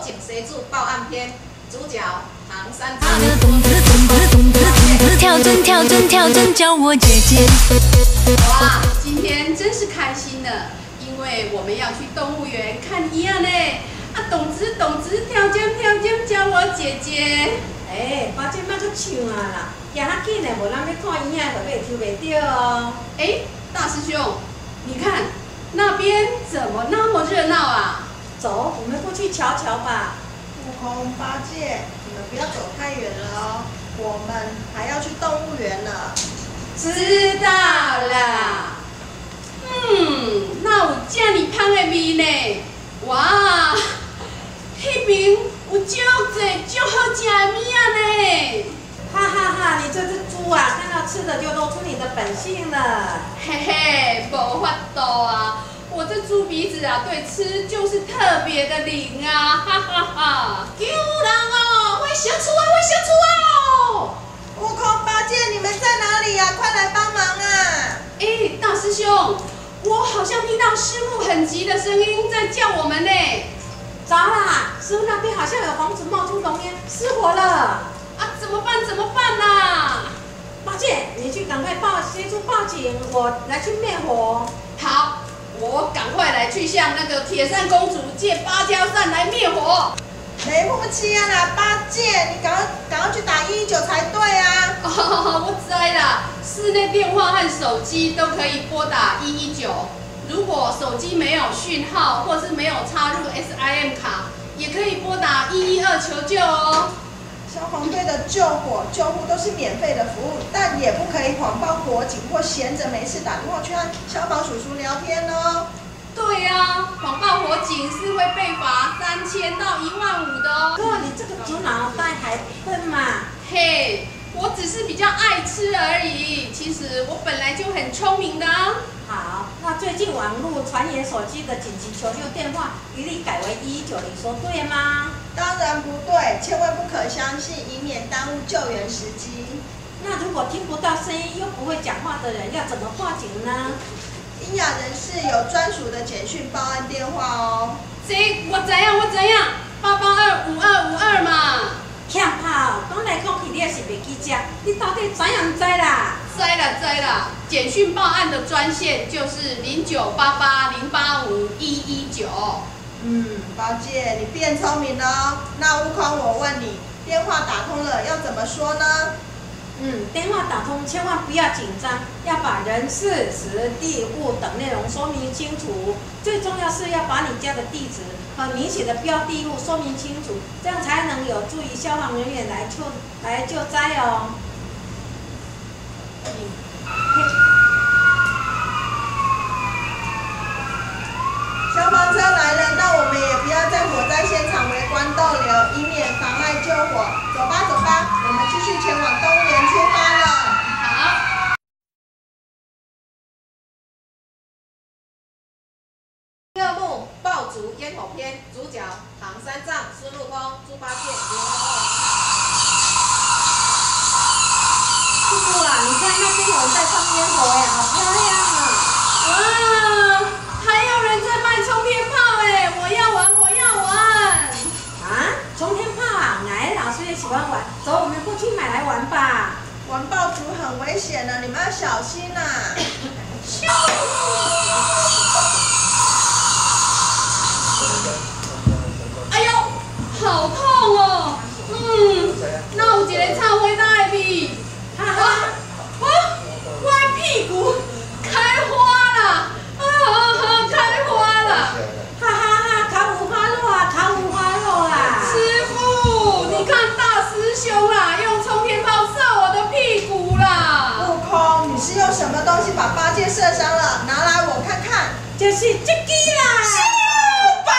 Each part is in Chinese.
警协助报案篇，主角唐三藏。跳针跳针跳针，叫我姐姐。哇，今天真是开心呢，因为我们要去动物园看鹰呢。啊，动子动子，跳针跳针，叫我姐姐。把这莫去唱啊啦，行较紧的，无咱要看鹰仔就袂抽袂着哦。大师兄，你看那边怎么那么热闹啊？走，我们过去瞧瞧吧。悟空、八戒，你们不要走太远了哦，我们还要去动物园呢。知道了。那有这么香的味呢？哇，那边有足侪足好吃的物仔呢！哈哈哈，你这只猪啊，看到吃的就露出你的本性了。嘿嘿，无法度啊！我这猪鼻子啊，对吃就是特别的灵啊！哈哈哈！救人哦，会小猪啊，会小猪哦！悟空、八戒，你们在哪里呀？快来帮忙啊！大师兄，我好像听到师傅很急的声音在叫我们呢。糟啦，师傅那边好像有房子冒出浓烟，失火了。怎么办？怎么办啊？八戒，你去赶快协助报警，我来去灭火。好，我赶快来去向那个铁扇公主借芭蕉扇来灭火。没默契啊啦，八戒，你赶快去打119才对啊！我知啦，室内电话和手机都可以拨打119。如果手机没有讯号，或是没有插入 SIM 卡，也可以拨打112求救哦。消防队的救火、救护都是免费的服务，但也不可以谎报火警或闲着没事打电话去和消防叔叔聊天哦。对呀，谎报火警是会被罚3000到15000的哦。哥，你这个猪脑袋还笨嘛？嘿，我只是比较爱吃而已，其实我本来就很聪明的啊。好，那最近网络传言手机的紧急求救电话一律改为119，你说对吗？当然不对，千万不可相信，以免耽误救援时机。那如果听不到声音又不会讲话的人，要怎么报警呢？聋哑人士有专属的简讯报案电话哦。我知影，8825252嘛。欠炮，讲来讲去你也是袂记食，你到底怎样知啦？知啦，简讯报案的专线就是0988085119。八戒，你变聪明了哦。那悟空，我问你，电话打通了要怎么说呢？电话打通千万不要紧张，要把人事时地物等内容说明清楚。最重要是要把你家的地址和明显的标的物说明清楚，这样才能有助于消防人员来救灾哦。消防车来了，那我们也不要在火灾现场围观逗留，以免妨碍救火。走吧，我们继续前往动物园出发了。好。第二幕爆竹烟火篇，主角唐三藏、孙悟空、猪八戒、牛魔王。师傅啊，你看那边有人在放烟火哎，好漂亮啊！哇，还有人在卖冲天炮哎，我要玩！冲天炮啊，哪老师也喜欢玩，走，我们过去买来玩吧。玩爆竹很危险的，你们要小心啊！哎呦，好痛哦！那有一个臭灰大的味，我的屁股开花了，开花了！烤五花肉啦！师傅，你看大师兄啦，用冲天炮射我的屁股啦！悟空，你是用什么东西把八戒射伤了？拿来我看看。就是这个啦！秀宝！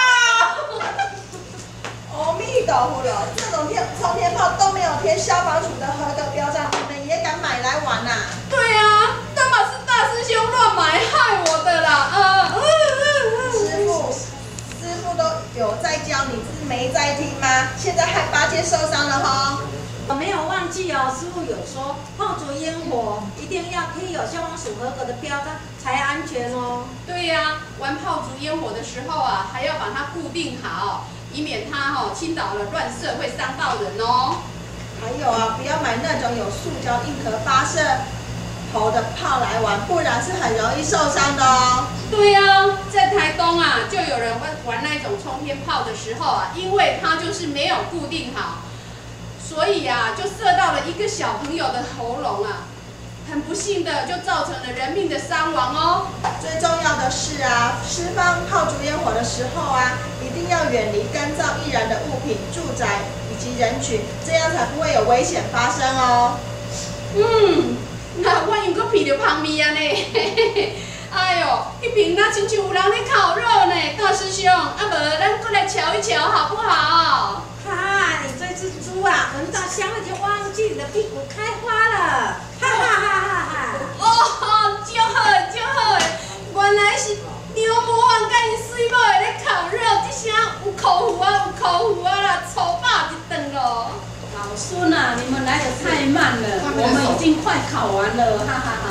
阿弥陀佛了，这种冲天炮都没有贴消防署的合格标章，你们也敢买来玩啊？对啊，那么是大师兄乱买害我的啦！师傅都有在教你，是没在听吗？现在害八戒受伤了哈。我没有忘记哦，师傅有说，炮竹烟火一定要贴有消防署合格的标章才安全哦。对呀，玩炮竹烟火的时候啊，还要把它固定好，以免它倾倒了乱射会伤到人哦。还有啊，不要买那种有塑胶硬壳发射头的炮来玩，不然是很容易受伤的哦。对啊，在台东啊，就有人玩那种冲天炮的时候啊，因为它就是没有固定好，所以啊，就射到了一个小朋友的喉咙啊，很不幸的就造成了人命的伤亡哦。最重要的是啊，释放炮竹烟火的时候啊，一定要远离干燥易燃的物品、住宅以及人群，这样才不会有危险发生哦。那我又搁闻到香味啊呢，哎呦，迄边那亲像有人咧烤肉呢，大师兄，啊无咱过来瞧一瞧好不好？哈，你这只猪啊，闻到香味就忘记你的屁股开花了，哈哈哈哈哈！哦，真好真好诶，原来是牛魔王甲因水某的咧烤肉，这声有口福啊有口福啊啦，粗饱一顿咯。老孙啊，你们来得太慢了，我们已经快烤完了，哈哈哈。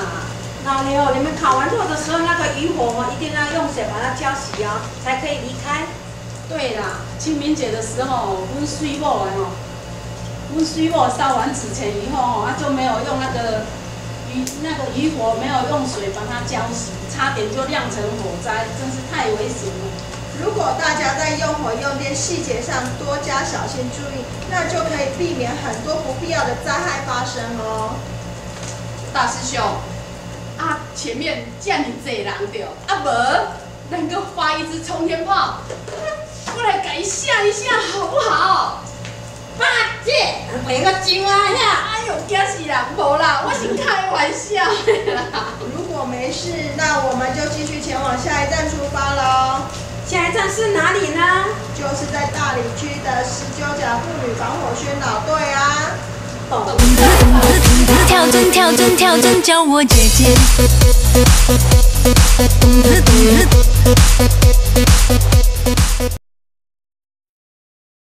老刘，你们烤完肉的时候，那个渔火一定要用水把它浇洗哦，才可以离开。对啦，清明节的时候，阮水某的阮水某烧完纸钱以后就没有用那个渔火，没有用水把它浇洗，差点就酿成火灾，真是太危险了。如果大家在用火用电细节上多加小心注意，那就可以避免很多不必要的灾害发生哦。大师兄，啊，前面这么多人着，啊无，咱搁发一支冲天炮，我来给吓一下好不好？八戒，每个金啊呀！哎呦，惊死人！无啦，我是开玩笑的啦。如果没事，那我们就继续前往下一站出发喽。下一站是哪里呢？就是在大里区的19甲妇女防火宣导队啊。跳针跳针跳针，叫我姐姐。